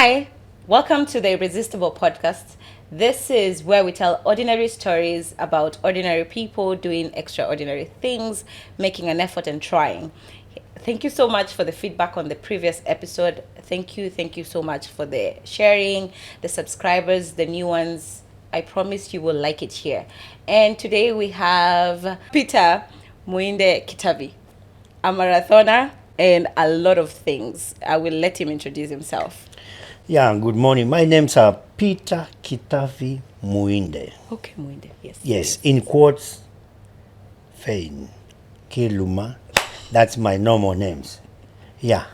Hi, welcome to the Irresistible podcast. This is where we tell ordinary stories about ordinary people doing extraordinary things, making an effort and trying. Thank you so much for the feedback on the previous episode. Thank you so much for the sharing, the subscribers, the new ones. I promise you will like it here. And today we have Peter Muende Kitavi, a marathoner and a lot of things. I will let him introduce himself. Yeah, good morning. My name's Peter Kitavi Muende. Okay, Muende, yes. Yes, in quotes, Fein, Kiluma. That's my normal names. Yeah.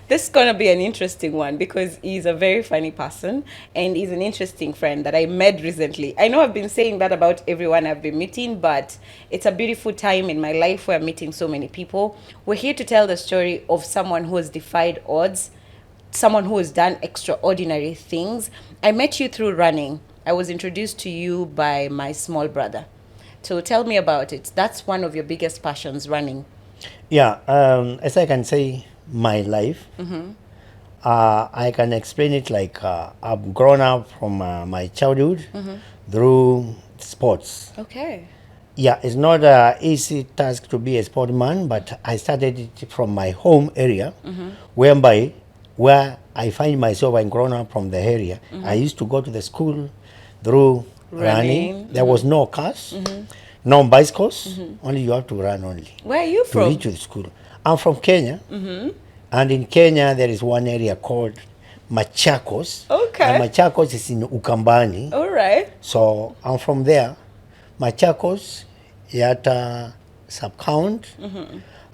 This is going to be an interesting one because he's a very funny person and he's an interesting friend that I met recently. I know I've been saying that about everyone I've been meeting, but it's a beautiful time in my life where I'm meeting so many people. We're here to tell the story of someone who has defied odds, someone who has done extraordinary things. I met you through running. I was introduced to you by my small brother. So tell me about it. That's one of your biggest passions, running. Yeah, as I can say, my life, I can explain it like I've grown up from my childhood through sports. Okay. Yeah, it's not an easy task to be a sportsman, but I started it from my home area, where I find myself, I'm grown up from the area. I used to go to the school through running. There was no cars, no bicycles, only you have to run only. Where are you To from? reach to the school. I'm from Kenya, and in Kenya there is one area called Machakos. Okay. And Machakos is in Ukambani. All right. So I'm from there. Machakos, Yata sub-count.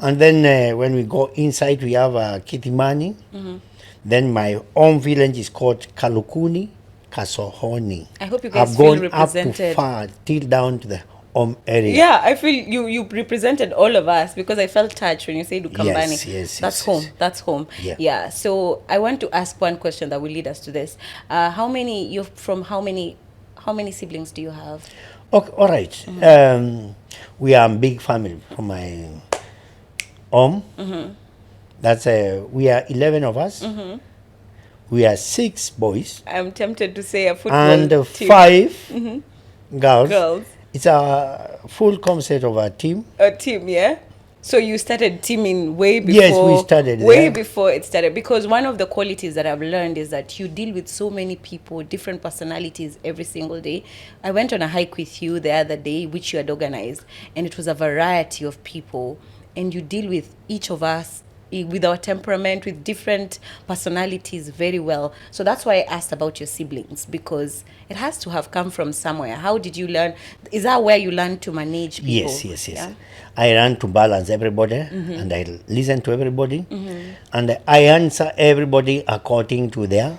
And then when we go inside, we have Kitimani. Then my own village is called Kalukuni, Kasohoni. I hope you guys I've feel gone represented. up to far, till down to the home area. Yeah, I feel you represented all of us because I felt touched when you said Ukambani. Yes, That's yes, home. yes. That's home. Yeah. So I want to ask one question that will lead us to this. How many siblings do you have? Okay, all right. We are a big family from my home. That's we are 11 of us. We are 6 boys I'm tempted to say a football and team. 5 girls. Girls. It's a full concept of a team. A team, yeah? So you started teaming way before. Yes, we started way there. before it started. Because one of the qualities that I've learned is that you deal with so many people, different personalities every single day. I went on a hike with you the other day, which you had organized, and it was a variety of people. And you deal with each of us with our temperament, with different personalities very well. So that's why I asked about your siblings, because it has to have come from somewhere. How did you learn? Is that where you learned to manage people? Yes. Yeah? I learn to balance everybody and I listen to everybody and I answer everybody according to their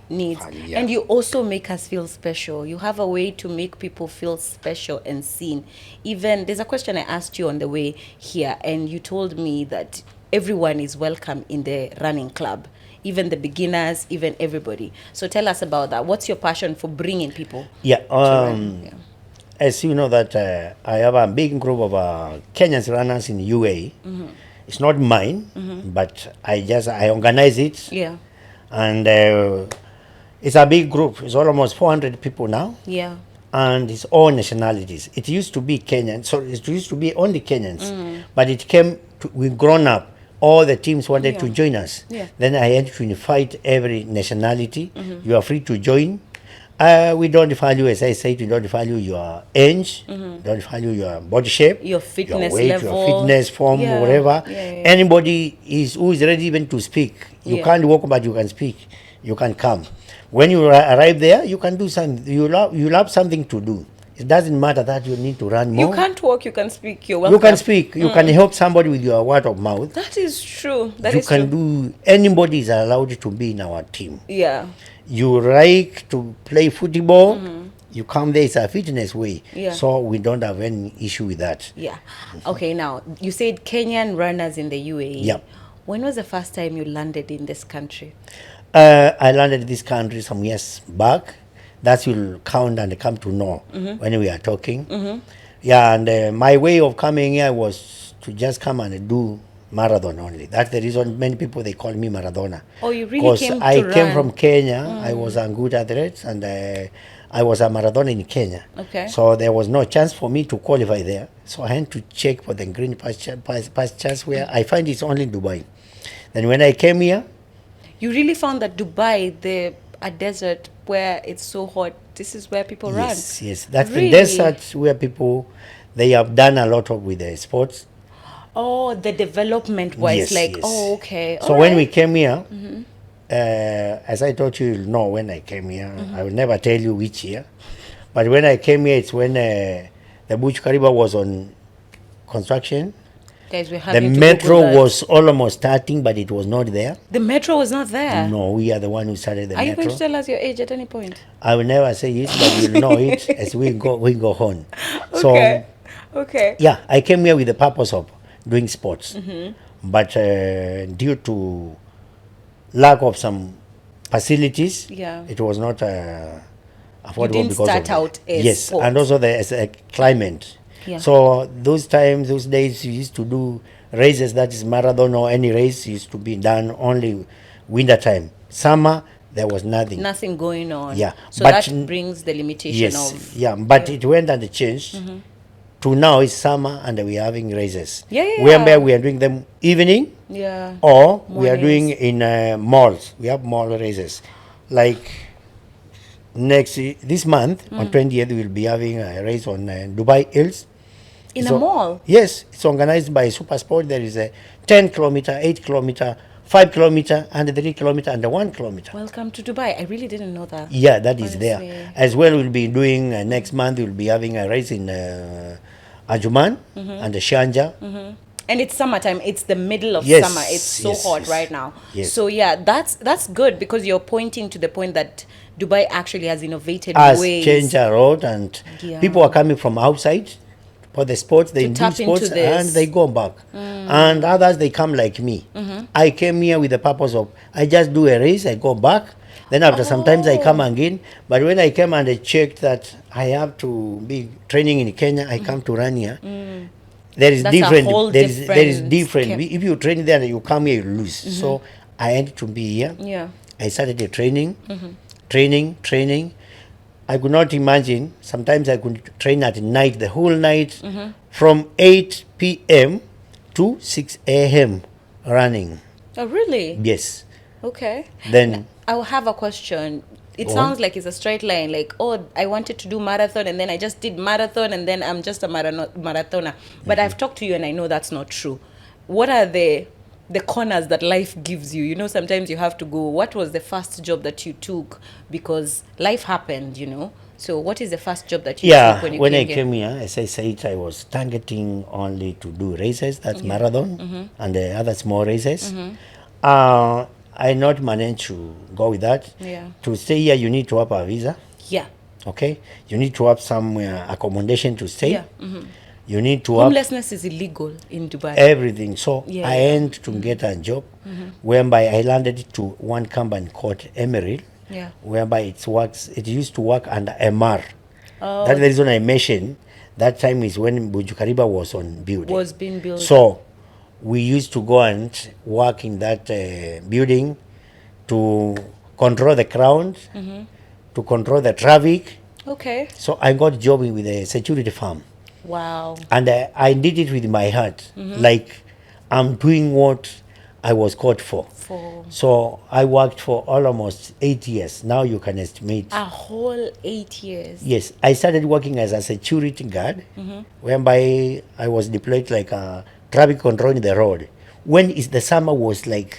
Needs. Yeah. And you also make us feel special. You have a way to make people feel special and seen. Even there's a question I asked you on the way here, and you told me that everyone is welcome in the running club, even the beginners, even everybody. So tell us about that. What's your passion for bringing people? Yeah, to run? Yeah. as you know that I have a big group of Kenyan runners in UAE. It's not mine, but I organize it, Yeah. and it's a big group. It's almost 400 people now, Yeah. and it's all nationalities. It used to be Kenyan, so it used to be only Kenyans, but it came to, we've grown up. All the teams wanted to join us. Yeah. Then I had to invite every nationality. You are free to join. We don't value, as I said, we don't value your age, don't value your body shape, Your fitness your weight, level. your fitness form, Yeah. whatever. Yeah. Anybody who is ready even to speak. You Yeah. can't walk, but you can speak. You can come. When you arrive there, you can do something. You'll have something to do. It doesn't matter that you need to run more. You can't walk, you can speak. You're welcome. You can speak. You can help somebody with your word of mouth. That is true. That You is can true. do. Anybody is allowed to be in our team. Yeah. You like to play football, you come there, it's a fitness way. Yeah. So we don't have any issue with that. Yeah. Okay, now, you said Kenyan runners in the UAE. Yep. When was the first time you landed in this country? I landed in this country some years back. That will count and come to know when we are talking. Yeah, and my way of coming here was to just come and do marathon only. That's the reason many people they call me Maradona. Oh, you really Because came I to came run. from Kenya. I was a good athlete, and I was a Maradona in Kenya. Okay. So there was no chance for me to qualify there. So I had to check for the green pastures where I find it's only in Dubai. Then when I came here, You really found that Dubai, a desert where it's so hot, this is where people yes, run. yes, that's Really? the desert where people they have done a lot of with the sports. Oh, the development wise, Yes, like, yes. oh, okay. So All when we right. came here, as I told you, you'll know when I came here. I will never tell you which year, but when I came here, it's when the Burj Khalifa was on construction. Guys, we're The having to metro Google that. was almost starting, but it was not there. The metro was not there. No, we are the one who started the Are you going to metro. tell us your age at any point? I will never say it, but you'll know it as we go on. So Okay. Okay. yeah, I came here with the purpose of doing sports, but due to lack of some facilities, Yeah. it was not affordable didn't because start of the- out as yes, sports. and also the climate. Yeah. So those days, you used to do races. That is marathon or any race used to be done only winter time. Summer there was nothing. Nothing going on. Yeah, So but that brings the limitation Yes, of. yeah, but it went and changed. To now it's summer and we are having races. Yeah, yeah, Whereby yeah. we are doing them evening Yeah. or we are doing Mornings. in malls. We have mall races. Like this month on 20th we will be having a race on Dubai Hills. In It's a o- mall? Yes, it's organized by Supersport. There is a 10 kilometer, 8 kilometer, 5 kilometer, and 3 kilometer, and 1 kilometer. Welcome to Dubai. I really didn't know that. Yeah, that is there. Honestly. As well, we'll be doing next month. We'll be having a race in Ajuman and the Shanja. And it's summertime. It's the middle of Yes, summer. It's so yes, hot yes. right now. Yes. So yeah, that's good because you're pointing to the point that Dubai actually has innovated Has ways. changed a road, and Yeah. people are coming from outside for the sports. They To do tap into sports this. and they go back. And others they come like me. I came here with the purpose of I just do a race, I go back. Then after sometimes I come again. But when I came and I checked that I have to be training in Kenya, I come to run here. There is That's a different. whole There is different different. scale. If you train there, you come here, you lose. So I had to be here. Yeah. I started the training. I could not imagine. Sometimes I could train at night, the whole night, from 8 p.m. to 6 a.m. running. Oh really? Yes. Okay. Then I will have a question. It Go sounds on. like it's a straight line. Like, oh, I wanted to do marathon, and then I just did marathon, and then I'm just a marathoner. But I've talked to you, and I know that's not true. What are the corners that life gives you? You know, sometimes you have to go. What was the first job that you took? Because life happened, you know. So, what is the first job that you yeah, took when you when I came here? came here, as I said, I was targeting only to do races. That's marathon and the other small races. I not managed to go with that. Yeah. To stay here, you need to have a visa. Yeah. Okay, you need to have some accommodation to stay. Yeah. You need to have Homelessness is illegal in Dubai. everything. So Yeah, I had to get a job, whereby I landed to one company called Emerald, Yeah. whereby it used to work under MR. Oh. That's the reason I mentioned that time is when Burj Khalifa was on building. Was being built. So we used to go and work in that building to control the crowd, to control the traffic. Okay. So I got a job with a security firm. Wow. And I did it with my heart. Like I'm doing what I was called for. So I worked for almost 8 years. Now you can estimate. A whole 8 years. Yes, I started working as a security guard, whereby I was deployed like a traffic control in the road. When the summer was like,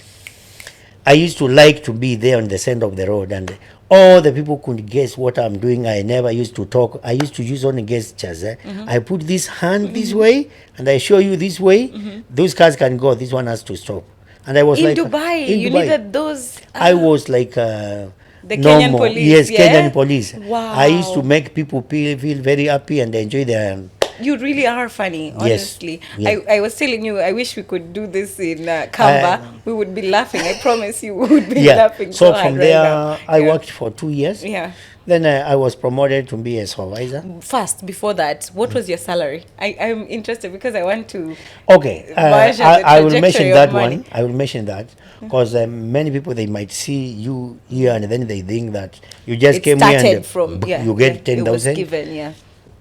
I used to like to be there on the center of the road, and all the people could guess what I'm doing. I never used to talk. I used to use only gestures. I put this hand this way, and I show you this way. Those cars can go. This one has to stop. And I was In like, Dubai, in you Dubai. needed those. I was like The Kenyan normal. police, Yes, yeah? Kenyan police. I used to Wow. make people feel very happy and enjoy their. You really are funny, honestly. Yeah. I was telling you, I wish we could do this in Canva. We would be laughing. I promise you, we would be Yeah. laughing So hard from right there, now. I Yeah. worked for 2 years. Yeah. Then I was promoted to be a supervisor. First, before that, what was your salary? I'm interested because I want to Okay, measure the I will mention trajectory that of money. one. I will mention that because many people, they might see you here and then they think that you just It came here started and from, yeah, you get yeah, it was 10,000. given, yeah.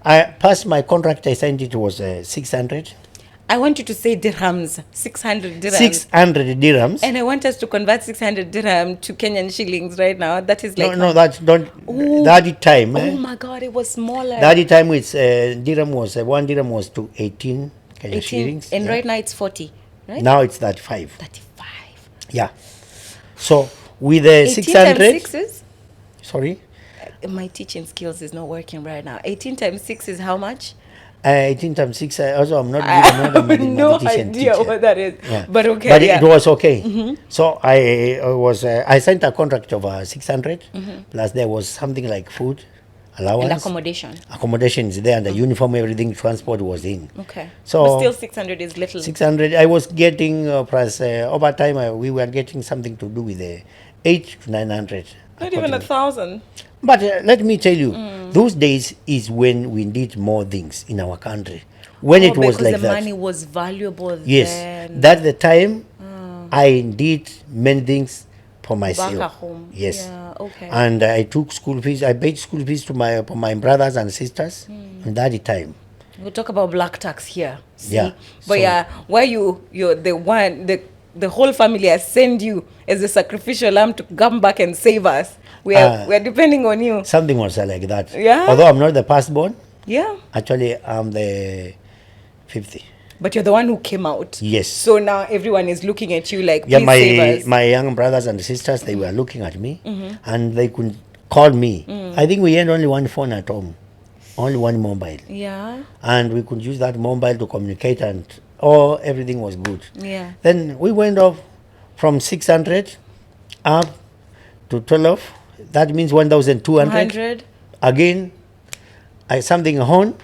I passed my contract. I signed it was 600. I want you to say dirhams, 600 dirhams. 600 dirhams. And I want us to convert 600 dirham to Kenyan shillings right now. That is like... No, that's don't. Ooh. That time. Oh my God, it was smaller. That time it's dirham was 1 dirham was to 18 Kenyan 18, shillings. and yeah. right now it's 40, right? Now it's 35. 35. Yeah. So with the 18 600. times 6 is? Sorry. My teaching skills is not working right now. 18 times 6 is how much? 18 times 6. Also, I'm not I good. I'm not a have no mathematician idea teacher. what that is. Yeah. But okay. But yeah. it was okay. So I signed a contract of 600 plus there was something like food allowance. And accommodation. Accommodation is there and the uniform, everything, transport was in. Okay. So but still 600 is little. 600. I was getting plus over time we were getting something to do with the 8 to 900. Not even 1,000. But let me tell you, those days is when we did more things in our country. When it was like the that. money was valuable Yes, then. that's the time I did many things for myself. Back at home. Yes. Yeah, okay. And I took school fees. I paid school fees to my brothers and sisters. And that time. We'll talk about black tax here. See? Yeah, But so- yeah, where you're the one, the whole family has sent you as a sacrificial lamb to come back and save us. We're depending on you. Something was like that. Yeah. Although I'm not the firstborn, Yeah. actually I'm the 50. But you're the one who came out. Yes. So now everyone is looking at you like, Yeah, please save us. my young brothers and sisters, they were looking at me and they could call me. I think we had only one phone at home, only one mobile. Yeah. And we could use that mobile to communicate and everything was good. Yeah. Then we went off from 600 up to 12. That means 1,200. 200. Again, something on.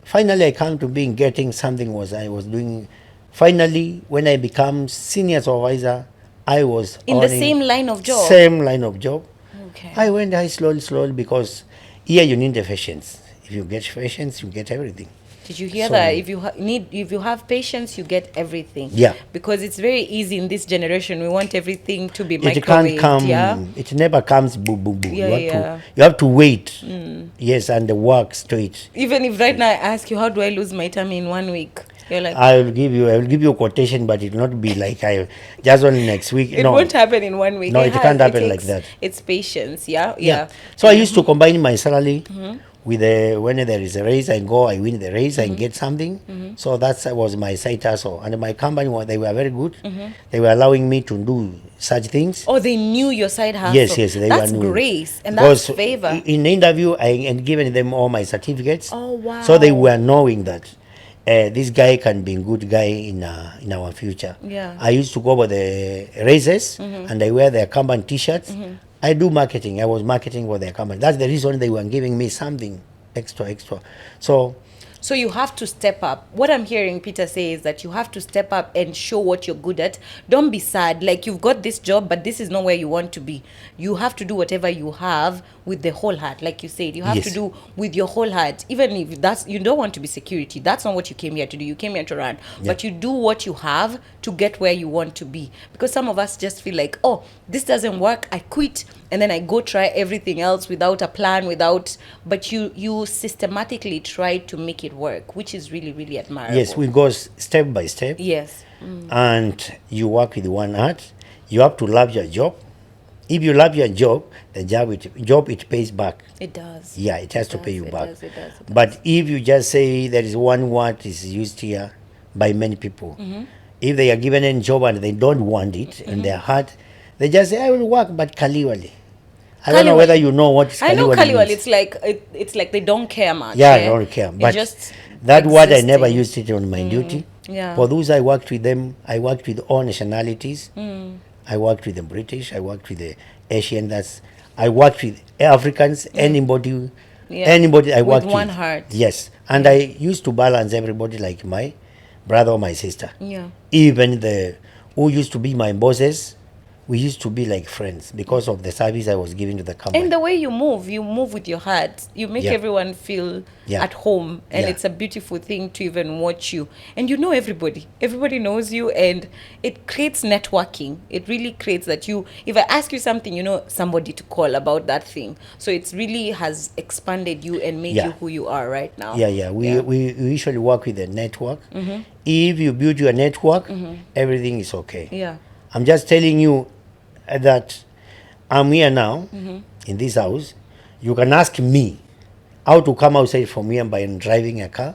Finally, I come to being getting something I was doing. Finally, when I become senior supervisor, I was In the earning same line of job. Same line of job. Okay. I went high slowly because here you need the patience. If you get patience, you get everything. Did you hear So- that? If you have patience, you get everything. Yeah. Because it's very easy in this generation. We want everything to be It microwaved. can't come. Yeah. It never comes. Boom, boom, boom. Yeah, yeah. You have to wait. Yes, and the work straight. Even if right now I ask you, how do I lose my tummy in 1 week? You're like, I will give you a quotation, but it will not be like I just only next week. it no. won't happen in 1 week. No, it can't happen like takes- that. It's patience. Yeah. Yeah. So I used to combine my salary with when there is a raise, I win the raise, I get something. So that was my side hustle. And my company, they were very good. They were allowing me to do such things. Oh, they knew your side hustle. Yes, they That's were new. grace and that's Because favor. In the interview, I had given them all my certificates. Oh, wow. So they were knowing that this guy can be a good guy in our future. Yeah. I used to go over the races and I wear their company T-shirts. I do marketing. I was marketing for their company. That's the reason they were giving me something extra. So you have to step up. What I'm hearing Peter say is that you have to step up and show what you're good at. Don't be sad. Like, you've got this job, but this is not where you want to be. You have to do whatever you have with the whole heart. Like you said, you have to Yes. do with your whole heart. Even if you don't want to be security. That's not what you came here to do. You came here to run. But you do what you have to get where you want to be. Because some of us just feel like, oh, this doesn't work, I quit. And then I go try everything else without a plan, but you systematically try to make it work, which is really, really admirable. yes, we go step by step. Yes. And you work with one heart. You have to love your job. If you love your job, the job it pays back. It does. Yeah, it has to It pay does, you it back. does, it does. But if you just say there is one word is used here by many people, if they are given a job and they don't want it in their heart, they just say, I will work, but Kaliwali. I don't know Kaliwali. whether you know what Kaliwali I know Kaliwal. means. It's like they don't care much. Yeah, I don't care. It's But just that word I never existing. used it on my duty. Yeah. For those I worked with them, I worked with all nationalities. I worked with the British, I worked with the Asian, I worked with Africans, anybody I With worked with. one heart. Yes. And I used to balance everybody like my brother or my sister. Yeah. Even who used to be my bosses, we used to be like friends because of the service I was giving to the company. And the way you move with your heart. You make Yeah. everyone feel Yeah. at home, and Yeah. it's a beautiful thing to even watch you. And you know everybody. Everybody knows you, and it creates networking. It really creates that you. If I ask you something, you know somebody to call about that thing. So it's really has expanded you and made Yeah. you who you are right now. Yeah. We usually work with a network. If you build your network, everything is okay. Yeah. I'm just telling you that I'm here now in this house. You can ask me how to come outside from here by driving a car,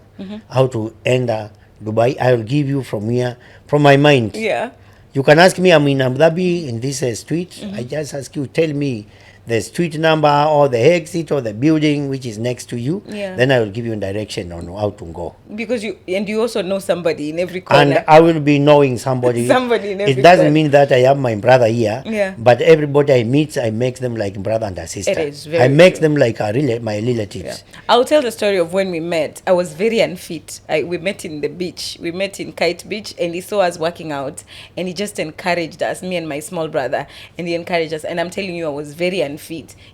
how to enter Dubai. I will give you from here, from my mind. Yeah. You can ask me, I'm in Abu Dhabi in this street. I just ask you, tell me the street number or the exit or the building which is next to you. Yeah. Then I will give you a direction on how to go. Because you also know somebody in every corner. And I will be knowing somebody. Somebody in every It doesn't corner. mean that I have my brother here. Yeah. But everybody I meet, I make them like brother and a sister. It is very I make true. them like my relatives. Yeah. I'll tell the story of when we met. I was very unfit. We met in the beach. We met in Kite Beach, and he saw us working out, and he just encouraged us, me and my small brother, and he encouraged us. And I'm telling you, I was very unfit.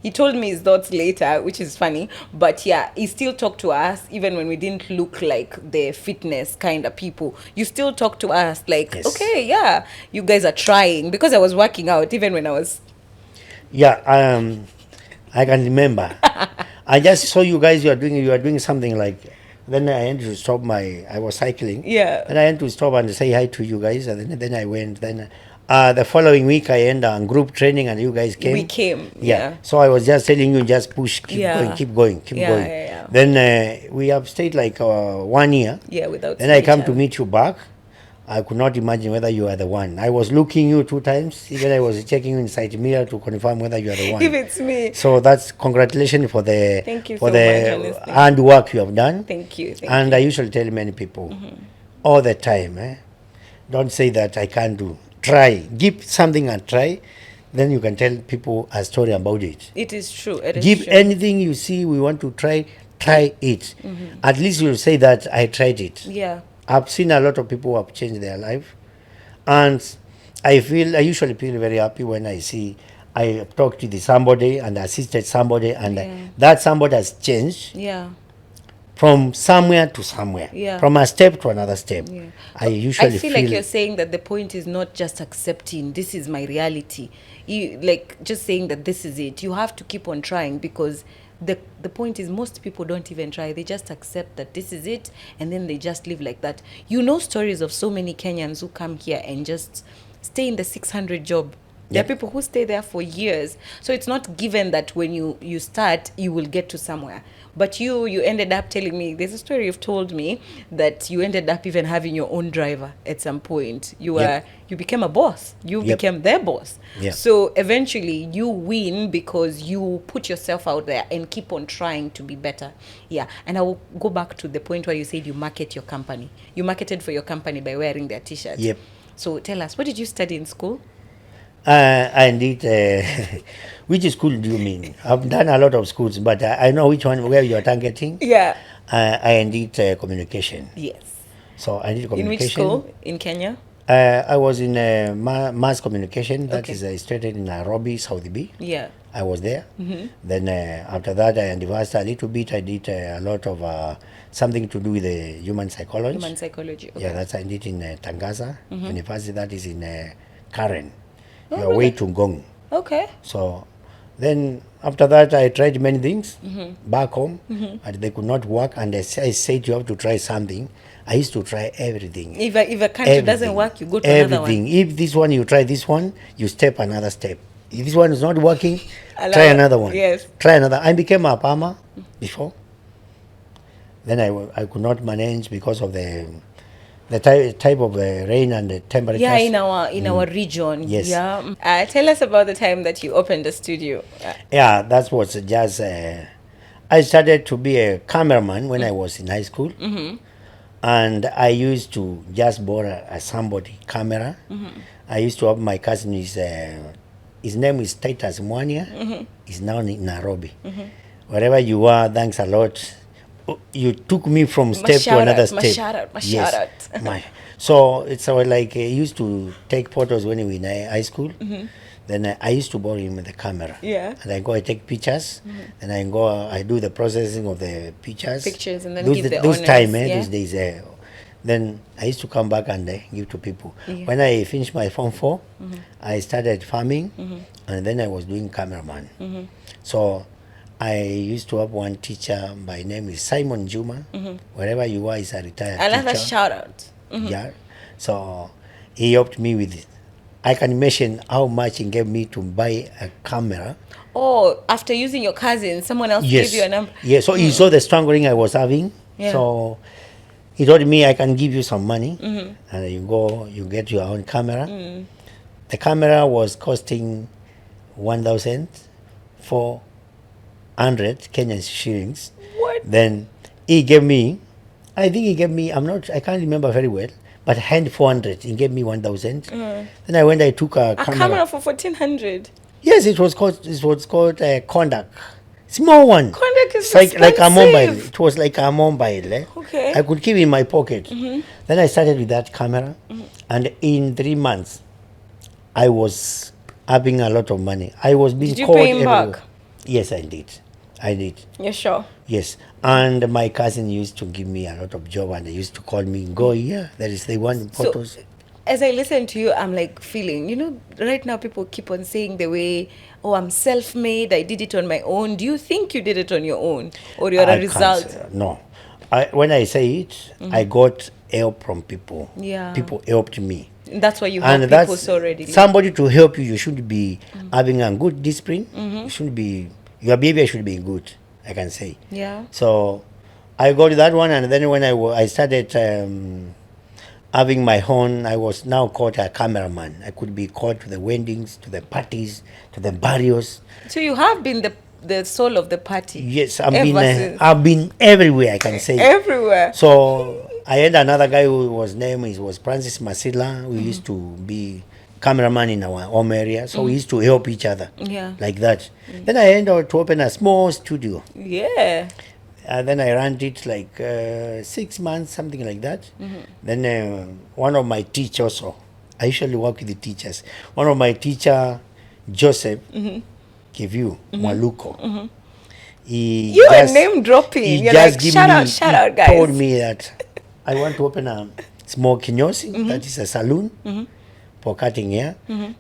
He told me his thoughts later, which is funny, but yeah, he still talked to us even when we didn't look like the fitness kind of people. You still talk to us like, Yes. okay, yeah, you guys are trying, because I was working out even when I was. Yeah, I can remember. I just saw you guys. You are doing something like. Then I had to stop I was cycling. Yeah. And I had to stop and say hi to you guys. And then I went. Then the following week I ended on group training, and you guys came. We came. Yeah. Yeah. So I was just telling you, just push, keep Yeah. going, keep going, keep Yeah, going. yeah, yeah. Then we have stayed like 1 year. Yeah, without. Then I seeing come each to other. meet you back. I could not imagine whether you are the one. I was looking you 2 times. Even I was checking you inside mirror to confirm whether you are the one. If it's me. So that's congratulations for the Thank you for so the much, honestly. hard work you have done. Thank you. Thank And you. I usually tell many people all the time, don't say that I can't do. Try. Give something a try. Then you can tell people a story about it. It is true. It is Give true. anything you see we want to try it. At least you'll say that I tried it. Yeah. I've seen a lot of people who have changed their life, and I usually feel very happy when I see I talked to somebody and assisted somebody, and Yeah. that somebody has changed Yeah. from somewhere to somewhere, Yeah. from a step to another step. Yeah. I usually I feel like you're saying that the point is not just accepting this is my reality. You like just saying that this is it. You have to keep on trying, because the point is most people don't even try. They just accept that this is it, and then they just live like that. You know stories of so many Kenyans who come here and just stay in the 600 job. There are Yep. people who stay there for years. So it's not given that when you start, you will get to somewhere. But you ended up telling me, there's a story you've told me, that you ended up even having your own driver at some point. Yep. You became a boss. You Yep. became their boss. Yeah. So eventually you win because you put yourself out there and keep on trying to be better. Yeah. And I will go back to the point where you said you market your company. You marketed for your company by wearing their t-shirts. Yep. So tell us, what did you study in school? I did. Which school do you mean? I've done a lot of schools, but I know which one where you're targeting. Yeah. I did communication. Yes. So I did In communication. which school? In Kenya? I was in mass communication. That Okay. is started in Nairobi, South B. Yeah. I was there. Then after that, I advanced a little bit. I did a lot of something to do with human psychology. Human psychology. Okay. Yeah, that's I did in Tangaza University. That is in Karen. Oh, Your way to Ngong. Okay. So then after that, I tried many things back home, but they could not work. And I said you have to try something. I used to try everything. If a country doesn't work, you go to another one. Everything. If this one you try this one, you step another step. If this one is not working, Allow try it. another one. Yes. Try another. I became a farmer before. Then I could not manage because of the type of rain and the temperatures. Yeah, in our region. Yes. Yeah. Tell us about the time that you opened a studio. Yeah, that was just. I started to be a cameraman when I was in high school, and I used to just borrow somebody camera. I used to have my cousin. His name is Titus Mwania. He's now in Nairobi. Wherever you are, thanks a lot. You took me from step to another step. Masharat. So it's like I used to take photos when we were in high school. Then I used to borrow him the camera. Yeah. And I go, I take pictures. And I go, I do the processing of the pictures. Pictures and then those, give the those owners, time, yeah? those days. Then I used to come back and give to people. Yeah. When I finished my Form 4, I started farming, and then I was doing cameraman. So I used to have one teacher by name is Simon Juma. Wherever you are, he's a retired Another teacher. shout out. Yeah. So he helped me with it. I can mention how much he gave me to buy a camera. Oh, after using your cousin, someone else Yes. gave you a number. Yeah. So he saw the strangling I was having. Yeah. So he told me I can give you some money, and you go, you get your own camera. The camera was costing 1,400 Kenyan shillings. What? Then he gave me, I think he gave me, I can't remember very well, but hand 400. He gave me 1,000. Then I took a A camera for 1,400. Yes, it was called Kondak. Small one. Kondak is It's like a mobile. expensive. It was like a mobile. Okay. I could keep it in my pocket. Then I started with that camera, and in 3 months, I was having a lot of money. I was being Did you called pay him everywhere. back? Yes, I did. I did. You're sure? Yes, and my cousin used to give me a lot of job, and they used to call me, go here. They want So, photos. as I listen to you, I'm like feeling, right now people keep on saying the way, oh, I'm self-made, I did it on my own. Do you think you did it on your own? Or you're I a can't result? say- No. When I say it, I got help from people. Yeah. People helped me. That's why you help And people that's so readily. somebody to help you. You should be having a good discipline. You should be, your behavior should be good, I can say. Yeah. So I got that one, and then when I started having my own, I was now called a cameraman. I could be called to the weddings, to the parties, to the burials. So you have been the soul of the party. Yes, Ever since. I've been everywhere, I can say. Everywhere. So I had another guy who was Francis Masila. We used to be cameraman in our home area, so we used to help each other. Yeah. Like that. Then I ended up to open a small studio. Yeah. And then I ran it like 6 months, something like that. Then one of my teachers, also, I usually work with the teachers. One of my teacher, Joseph, Kivu, Mwaluko. You are name dropping. He You're just like, give shout me, out, shout he out, guys. told me that I want to open a small kinyosi, that is a saloon for cutting hair.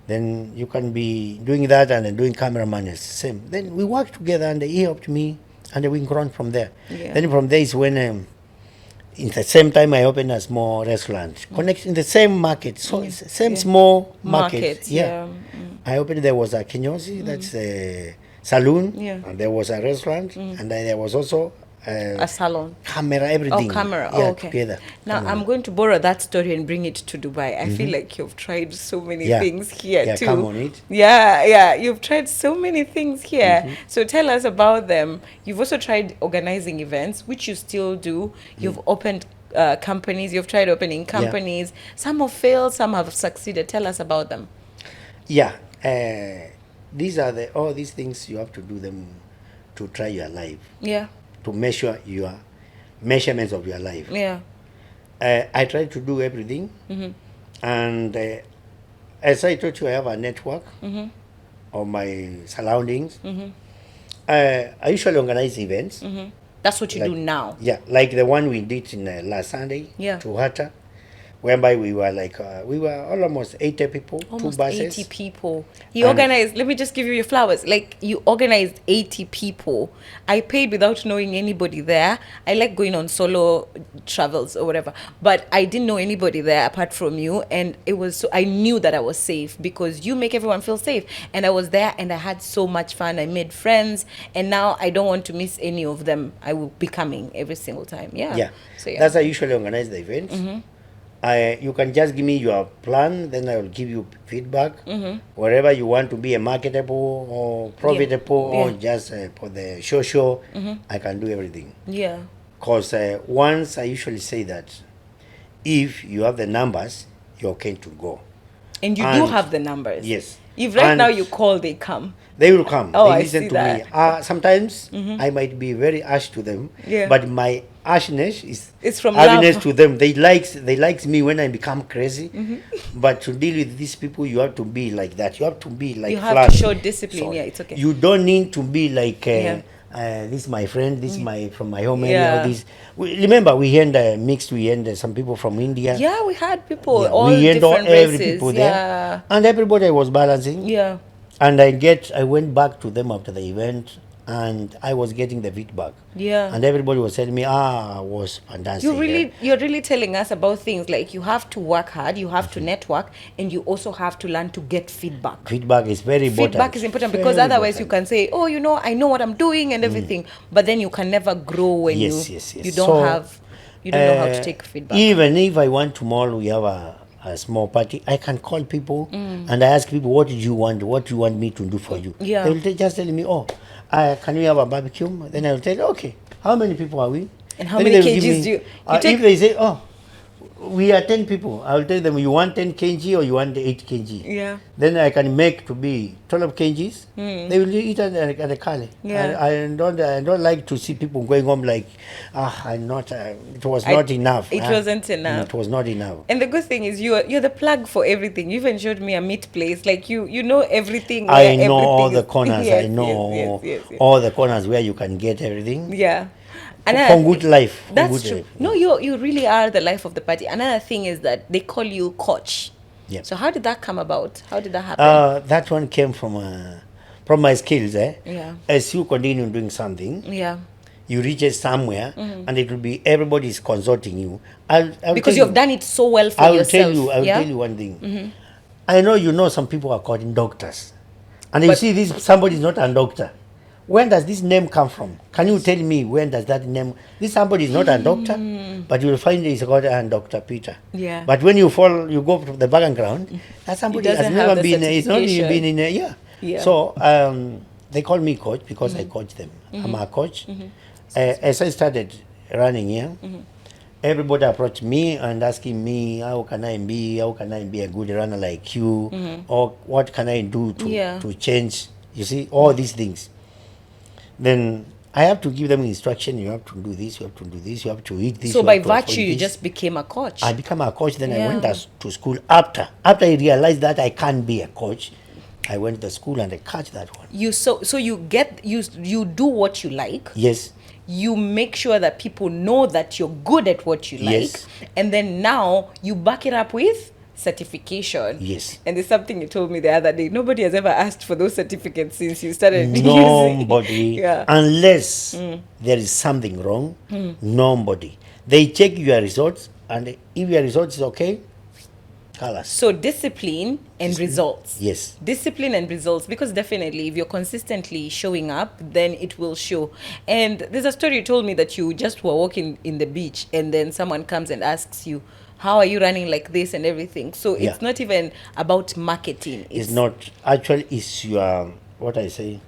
Then you can be doing that and then doing cameraman is the same. Then we worked together and he helped me and we grown from there. Yeah. Then from there is when in the same time I opened a small restaurant, connect in the same market. So it's the same small market. Market, Yeah. I opened, there was a kinyosi, that's a saloon, Yeah. and there was a restaurant, and then there was also A salon. camera, everything. Oh, camera. Yeah, Oh, okay. together. Now, Camera. I'm going to borrow that story and bring it to Dubai. I feel like you've tried so many Yeah. things here, Yeah, too. come on it. Yeah, yeah. You've tried so many things here. So tell us about them. You've also tried organizing events, which you still do. You've opened companies. You've tried opening companies. Some have failed, some have succeeded. Tell us about them. Yeah, these are all these things you have to do them to try your life, Yeah, to measure your measurements of your life. yeah. I try to do everything, and as I told you, I have a network of my surroundings. I usually organize events. That's what you do Like- now. Yeah, like the one we did in last Sunday Yeah. to Hata, whereby we were almost 80 people, Almost 2 buses. 80 people. You And- organized, let me just give you your flowers. Like, you organized 80 people. I paid without knowing anybody there. I like going on solo travels or whatever. But I didn't know anybody there apart from you. And it was so, I knew that I was safe because you make everyone feel safe. And I was there and I had so much fun. I made friends. And now I don't want to miss any of them. I will be coming every single time. Yeah. Yeah, So, yeah. that's how I usually organize the events. You can just give me your plan, then I will give you feedback. Wherever you want to be a marketable or profitable or Yeah. just for the show, I can do everything. Yeah. Because once I usually say that if you have the numbers, you're okay to go. And you do have the numbers. Yes. If right And now you call, they come. they will come. Oh, They I listen see to that. me. Sometimes I might be very harsh to them, Yeah. but my harshness is It's from happiness love. to them. They likes me when I become crazy. But to deal with these people, you have to be like that. You have to be like You have flash. to show discipline. Yeah, it's okay. You don't need to be like Yeah. this is my friend, this is my from my home area. Yeah. Or this. Remember, we had mixed. We had some people from India. Yeah, we had people, Yeah, all we had different every races. people there, Yeah. and everybody was balancing. Yeah. And I went back to them after the event, and I was getting the feedback. Yeah. And everybody was telling me, was fantastic. You're really telling us about things like you have to work hard, you have to network, and you also have to learn to get feedback. Feedback is very important. Feedback is important because Very otherwise important. you can say, oh, I know what I'm doing and everything, but then you can never grow when Yes. you don't know how to take feedback. Even if I want tomorrow, we have a small party, I can call people and I ask people, what do you want? What do you want me to do for you? Yeah. They will just tell me, can we have a barbecue? Then I will tell, okay, how many people are we? And how Then many they will give kgs me- do you take? If they say, we are 10 people, I will tell them, you want 10 kg or you want 8 kg? Yeah. Then I can make to be 12 kgs. They will eat at the kale. Yeah. I don't like to see people going home like, I'm not. It was not enough. It wasn't enough. It was not enough. And the good thing is you're the plug for everything. You even showed me a meat place. Like you know everything. I where know all everything the is. corners. Yes, I know yes. all the corners where you can get everything. Yeah. For Another good life. For That's good true. life. No, you really are the life of the party. Another thing is that they call you coach. Yeah. So how did that come about? How did that happen? That one came from my skills. Yeah. As you continue doing something, Yeah. you reach it somewhere, and it will be everybody is consulting you. I'll Because tell you've done it so well for I will yourself. tell you. I will yeah? tell you one thing. I know some people are called doctors, and you But- see this somebody is not a doctor. When does this name come from? Can you tell me when does that name? This somebody is not a doctor, but you will find it's called Dr. Peter. Yeah. But when you go to the background, that somebody has doesn't have never the been. It's not even been in a Yeah. So they call me coach because I coach them. I'm a coach. As I started running here, everybody approached me and asking me how can I be a good runner like you, or what can I do to change. You see all these things. Then I have to give them instruction. You have to do this. You have to do this. You have to eat this. So you by have to avoid virtue, you this. just became a coach. I became a coach. Then I Yeah. went to school. After I realized that I can't be a coach, I went to the school and I catch that one. So you do what you like. Yes. You make sure that people know that you're good at what you like, Yes. and then now you back it up with certification. Yes. And there's something you told me the other day. Nobody has ever asked for those certificates since you started using. Nobody, Yeah. unless there is something wrong, nobody. They check your results, and if your results is okay, call us. So discipline and results. Yes. Discipline and results, because definitely if you're consistently showing up, then it will show. And there's a story you told me that you just were walking in the beach and then someone comes and asks you, how are you running like this and everything? So Yeah. it's not even about marketing. It's not actually. It's your what I say.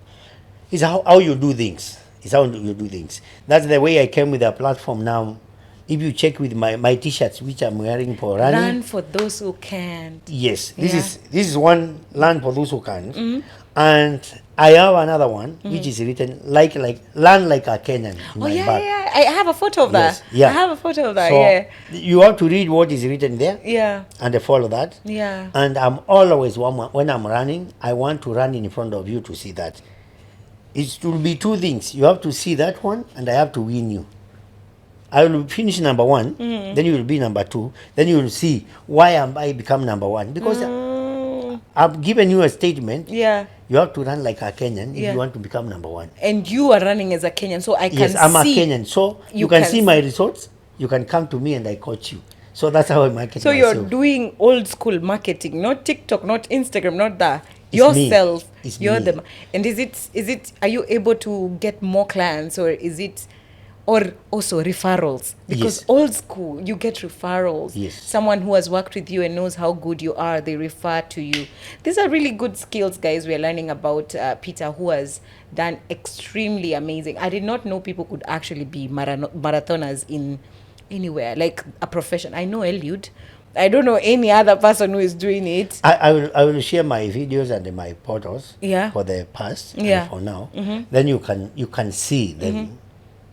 It's how you do things. It's how you do things. That's the way I came with a platform now. If you check with my t-shirts, which I'm wearing for running, Run for those who can't. yes, Yeah. this is one learn for those who can't, and I have another one which is written like learn like a Kenyan. In Oh my yeah, back. yeah. I have a photo of that. Yes, yeah. I have a photo of that. So yeah. you have to read what is written there Yeah. and follow that. Yeah. And I'm always when I'm running, I want to run in front of you to see that. It will be two things. You have to see that one, and I have to win you. I will finish number one, then you will be number two, then you will see why am I become number one. Because I've given you a statement. Yeah. You have to run like a Kenyan if Yeah. you want to become number one. And you are running as a Kenyan, so I can Yes, I'm a see. Kenyan. So you can see my results. You can come to me and I coach you. So that's how I market So myself. you're doing old school marketing, not TikTok, not Instagram, not that. It's me. Yourself. It's you're me. the. And is it? Are you able to get more clients, or is it, or also referrals? Because Yes. old school, you get referrals. Yes. Someone who has worked with you and knows how good you are, they refer to you. These are really good skills, guys. We are learning about Peter, who has done extremely amazing. I did not know people could actually be marathoners in anywhere, like a profession. I know Eliud, I don't know any other person who is doing it. I will share my videos and my photos Yeah. for the past Yeah. and for now. Then you can see them.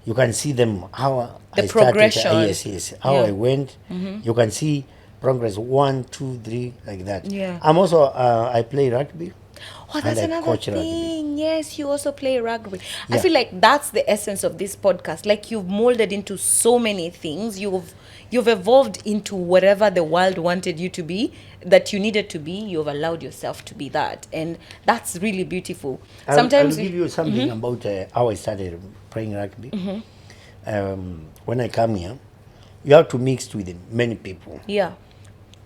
You can see them how The I started. progression. Yes. How Yeah. I went. You can see progress 1, 2, 3 like that. Yeah. I'm also I play rugby. Oh, And that's I another coach rugby. thing. Yes, you also play rugby. I Yeah. feel like that's the essence of this podcast. Like you've molded into so many things. You've evolved into whatever the world wanted you to be, that you needed to be. You've allowed yourself to be that, and that's really beautiful. I will Sometimes give you something about how I started playing rugby. When I come here, you have to mix with many people. yeah.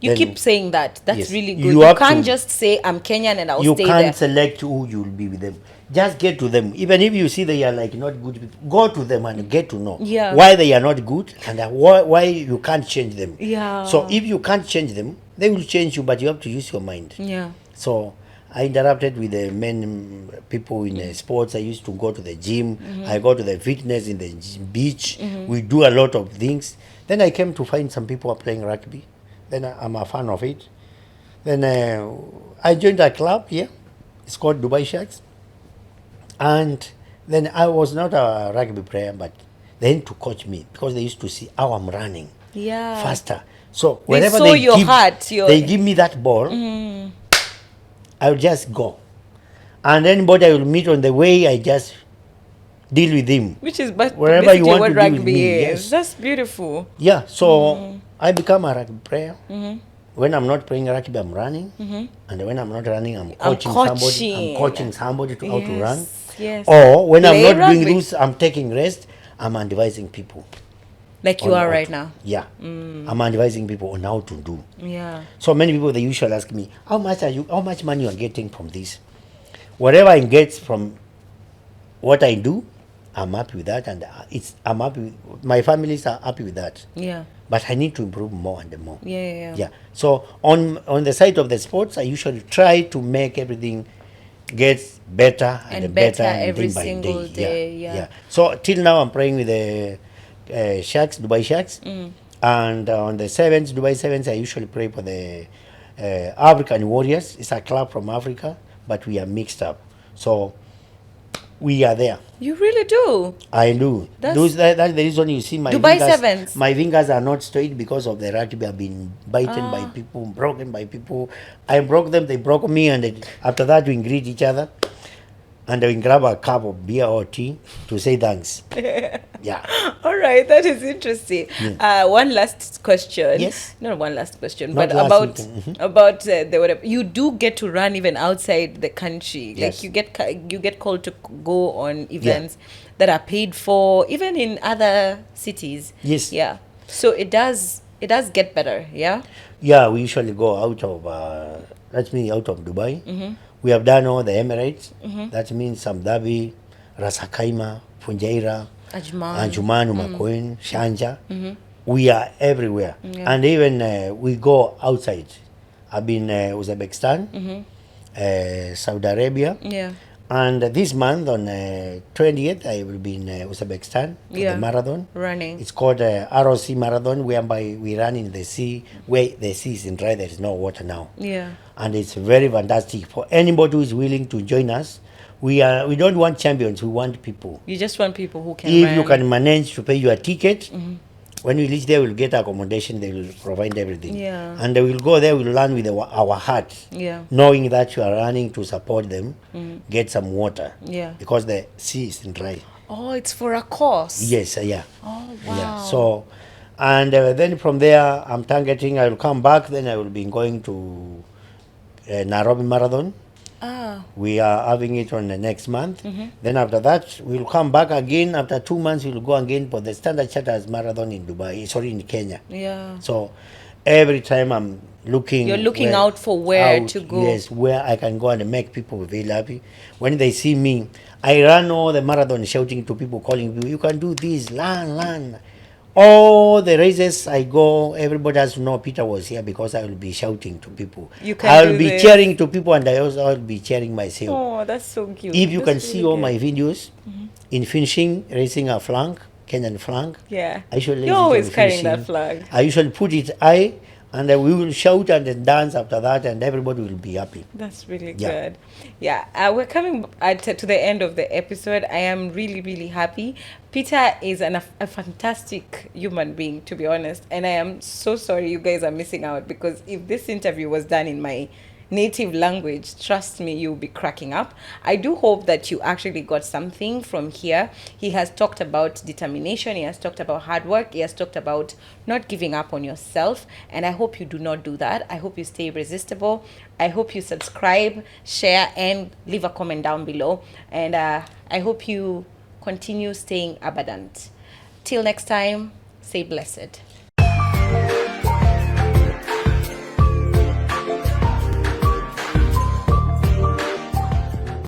You Then- keep saying that. That's Yes. really good. You You, have can't to- just say I'm Kenyan and I'll You stay can't there. select who you'll be with them. Just get to them. Even if you see they are like not good people, go to them and get to know Yeah. why they are not good and why you can't change them. Yeah. So if you can't change them, they will change you, but you have to use your mind. Yeah. So I interacted with the men people in sports. I used to go to the gym. I go to the fitness in the beach. We do a lot of things. Then I came to find some people are playing rugby. Then I'm a fan of it. Then I joined a club here. It's called Dubai Sharks. And then I was not a rugby player, but they need to coach me because they used to see how I'm running Yeah. faster. So They wherever saw they your give, heart, your- they give me that ball, I will just go. And anybody I will meet on the way, I just deal with him. Which is but Wherever basically you want what to be with rugby me, is. yes. That's beautiful. Yeah, so I become a rugby player. When I'm not playing rugby, I'm running. And when I'm not running, I'm coaching, somebody. coaching. I'm coaching somebody to how to run. Yes. Or when Play I'm not rugby. doing this, I'm taking rest. I'm advising people. Like you on are how right to- now. Yeah, I'm advising people on how to do. Yeah. So many people they usually ask me, how much money you are getting from this? Whatever I get from what I do, I'm happy with that, and I'm happy. My families are happy with that. Yeah. But I need to improve more and more. Yeah. Yeah. So on the side of the sports, I usually try to make everything gets better and, And better, better and every day by single day, yeah. So till now, I'm playing with the Sharks, Dubai Sharks, and on the Sevens, Dubai Sevens, I usually play for the African Warriors. It's a club from Africa, but we are mixed up. So we are there. You really do. I do. That's- That's the reason you see my Dubai fingers. Sevens. My fingers are not straight because of the rugby. I've been bitten by people, broken by people. I broke them, they broke me, and after that we greet each other, and we grab a cup of beer or tea to say thanks. Yeah. All right, that is interesting. One last question. Yes. Not one last question, Not but last about meeting, about the whatever. You do get to run even outside the country. Yes. Like you get called to go on events that are paid for, even in other cities. Yes. Yeah. So it does get better. Yeah. Yeah, we usually go out of, that means out of Dubai. We have done all the Emirates. That means Abu Dhabi, Ras Al Khaimah, Fujairah, Ajman. Anjuman, Umakoin, Shanja. We are everywhere. And even we go outside. I've been Uzbekistan, Saudi Arabia. Yeah. And this month on 20th, I will be in Uzbekistan for Yeah. the marathon. Running. It's called ROC Marathon, whereby we run in the sea, where the sea is dry, there is no water now. Yeah. And it's very fantastic for anybody who is willing to join us. We don't want champions, we want people. You just want people who can If run. you can manage to pay your ticket, when we reach there, we'll get accommodation, they will provide everything. Yeah. And we'll go there, we'll run with our heart, Yeah. knowing that you are running to support them, get some water. Yeah. Because the sea is dry. Oh, it's for a course. Yes, yeah. Oh, wow. Yeah. So, and then from there, I'm targeting, I will come back, then I will be going to Nairobi Marathon. Ah. We are having it on the next month. Then after that, we'll come back again. After 2 months, we'll go again for the Standard Chartered Marathon in Dubai, sorry, in Kenya. Yeah. So every time I'm looking. You're looking out for where to go. Yes, where I can go and make people feel happy. When they see me, I run all the marathon shouting to people, calling people, you can do this, learn. All the races I go, everybody has to know Peter was here because I will be shouting to people. You can I will do be this. cheering to people, and I also will be cheering myself. Oh, that's so cute. If you That's can see really all good. my videos in finishing, racing a flank, Kenyan flank, Yeah. I usually You're always carrying that flag. I usually put it high And we will shout and then dance after that, and everybody will be happy. That's really Yeah. good. Yeah, we're coming to the end of the episode. I am really, really happy. Peter is a fantastic human being, to be honest. And I am so sorry you guys are missing out, because if this interview was done in my native language, trust me, you'll be cracking up. I do hope that you actually got something from here. He has talked about determination, he has talked about hard work, he has talked about not giving up on yourself, and I hope you do not do that. I hope you stay irresistible. I hope you subscribe, share, and leave a comment down below. And I hope you continue staying abundant. Till next time, stay blessed.